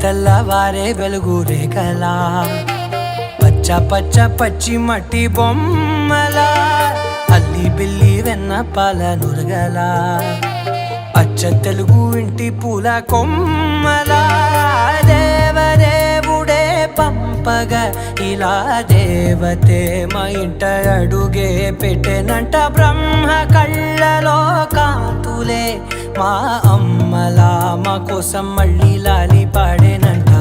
తెల్లవారే వెలుగు రేఖలా పచ్చ పచ్చ పచ్చి మట్టి బొమ్మలా అల్లి బిల్లి వెన్న పాల నురగలా అచ్చ తెలుగు ఇంటి పూల కొమ్మలా దేవదేవుడే పంపగా ఇలా దేవతే మా ఇంట అడుగే పెట్టెనంట బ్రహ్మ కళ్ళలో కాంతులే మా అమ్మలా మా కోసం మళ్ళీ లాలి పాడేనంట.